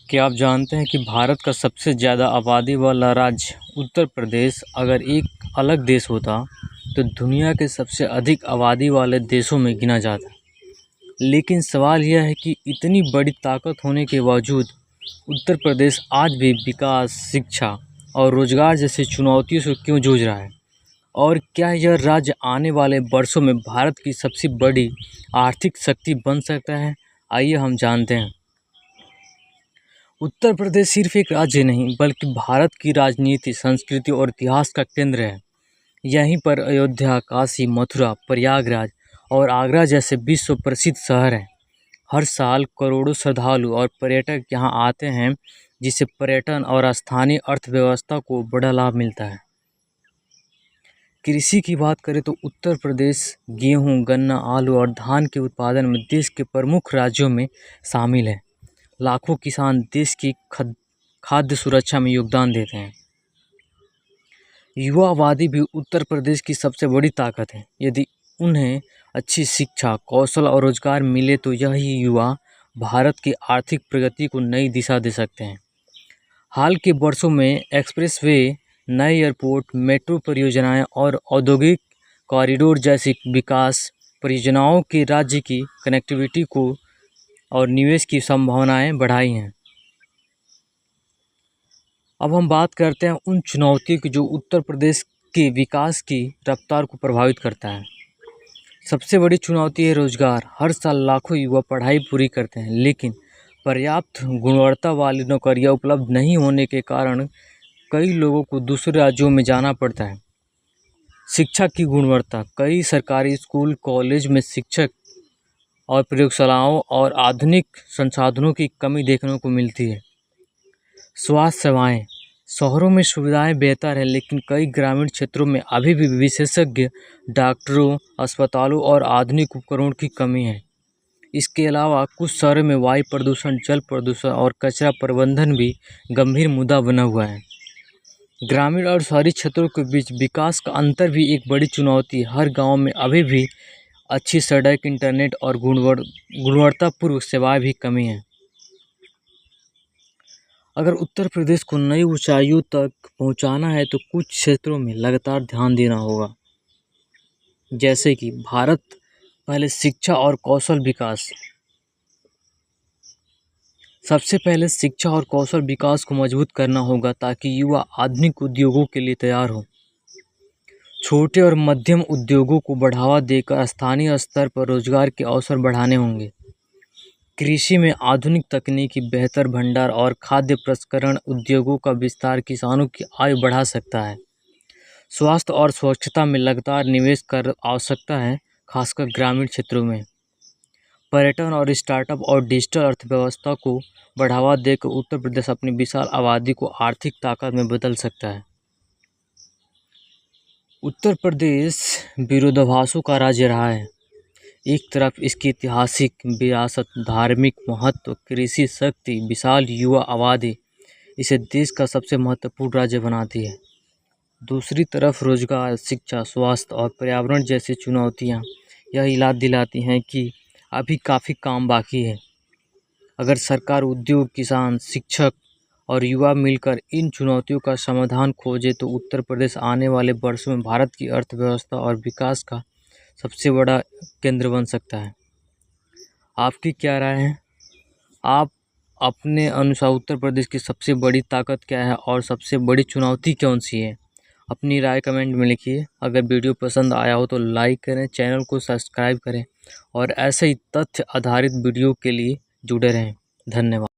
क्या आप जानते हैं कि भारत का सबसे ज़्यादा आबादी वाला राज्य उत्तर प्रदेश अगर एक अलग देश होता तो दुनिया के सबसे अधिक आबादी वाले देशों में गिना जाता। लेकिन सवाल यह है कि इतनी बड़ी ताकत होने के बावजूद उत्तर प्रदेश आज भी विकास, शिक्षा और रोजगार जैसी चुनौतियों से क्यों जूझ रहा है? और क्या यह राज्य आने वाले वर्षों में भारत की सबसे बड़ी आर्थिक शक्ति बन सकता है? आइए हम जानते हैं। उत्तर प्रदेश सिर्फ एक राज्य नहीं बल्कि भारत की राजनीति, संस्कृति और इतिहास का केंद्र है। यहीं पर अयोध्या, काशी, मथुरा, प्रयागराज और आगरा जैसे विश्व प्रसिद्ध शहर हैं। हर साल करोड़ों श्रद्धालु और पर्यटक यहाँ आते हैं, जिससे पर्यटन और स्थानीय अर्थव्यवस्था को बड़ा लाभ मिलता है। कृषि की बात करें तो उत्तर प्रदेश गेहूं, गन्ना, आलू और धान के उत्पादन में देश के प्रमुख राज्यों में शामिल है। लाखों किसान देश की खाद्य सुरक्षा में योगदान देते हैं। युवा आबादी भी उत्तर प्रदेश की सबसे बड़ी ताकत है। यदि उन्हें अच्छी शिक्षा, कौशल और रोजगार मिले तो यही युवा भारत की आर्थिक प्रगति को नई दिशा दे सकते हैं। हाल के वर्षों में एक्सप्रेसवे, नए एयरपोर्ट, मेट्रो परियोजनाएं और औद्योगिक कॉरिडोर जैसी विकास परियोजनाओं के राज्य की कनेक्टिविटी को और निवेश की संभावनाएं बढ़ाई हैं। अब हम बात करते हैं उन चुनौतियों की जो उत्तर प्रदेश के विकास की रफ्तार को प्रभावित करता है। सबसे बड़ी चुनौती है रोजगार। हर साल लाखों युवा पढ़ाई पूरी करते हैं, लेकिन पर्याप्त गुणवत्ता वाली नौकरियां उपलब्ध नहीं होने के कारण कई लोगों को दूसरे राज्यों में जाना पड़ता है। शिक्षा की गुणवत्ता। कई सरकारी स्कूल, कॉलेज में शिक्षक और प्रयोगशालाओं और आधुनिक संसाधनों की कमी देखने को मिलती है। स्वास्थ्य सेवाएं। शहरों में सुविधाएं बेहतर हैं, लेकिन कई ग्रामीण क्षेत्रों में अभी भी विशेषज्ञ डॉक्टरों, अस्पतालों और आधुनिक उपकरणों की कमी है। इसके अलावा कुछ शहरों में वायु प्रदूषण, जल प्रदूषण और कचरा प्रबंधन भी गंभीर मुद्दा बना हुआ है। ग्रामीण और शहरी क्षेत्रों के बीच विकास का अंतर भी एक बड़ी चुनौती है। हर गाँव में अभी भी अच्छी सड़क, इंटरनेट और गुणवत्तापूर्ण सेवाएं भी कमी है। अगर उत्तर प्रदेश को नई ऊंचाइयों तक पहुंचाना है तो कुछ क्षेत्रों में लगातार ध्यान देना होगा, जैसे कि भारत पहले शिक्षा और कौशल विकास। सबसे पहले शिक्षा और कौशल विकास को मजबूत करना होगा ताकि युवा आधुनिक उद्योगों के लिए तैयार हो। छोटे और मध्यम उद्योगों को बढ़ावा देकर स्थानीय स्तर पर रोजगार के अवसर बढ़ाने होंगे। कृषि में आधुनिक तकनीकी, बेहतर भंडार और खाद्य प्रसंस्करण उद्योगों का विस्तार किसानों की आय बढ़ा सकता है। स्वास्थ्य और स्वच्छता में लगातार निवेश कर आवश्यकता है, खासकर ग्रामीण क्षेत्रों में। पर्यटन और स्टार्टअप और डिजिटल अर्थव्यवस्था को बढ़ावा देकर उत्तर प्रदेश अपनी विशाल आबादी को आर्थिक ताकत में बदल सकता है। उत्तर प्रदेश विरोधाभासों का राज्य रहा है। एक तरफ इसकी ऐतिहासिक विरासत, धार्मिक महत्व, कृषि शक्ति, विशाल युवा आबादी इसे देश का सबसे महत्वपूर्ण राज्य बनाती है। दूसरी तरफ रोजगार, शिक्षा, स्वास्थ्य और पर्यावरण जैसी चुनौतियां यह याद दिलाती हैं कि अभी काफ़ी काम बाकी है। अगर सरकार, उद्योग, किसान, शिक्षक और युवा मिलकर इन चुनौतियों का समाधान खोजे तो उत्तर प्रदेश आने वाले वर्षों में भारत की अर्थव्यवस्था और विकास का सबसे बड़ा केंद्र बन सकता है। आपकी क्या राय है? आप अपने अनुसार उत्तर प्रदेश की सबसे बड़ी ताकत क्या है और सबसे बड़ी चुनौती कौन सी है? अपनी राय कमेंट में लिखिए। अगर वीडियो पसंद आया हो तो लाइक करें, चैनल को सब्सक्राइब करें और ऐसे ही तथ्य आधारित वीडियो के लिए जुड़े रहें। धन्यवाद।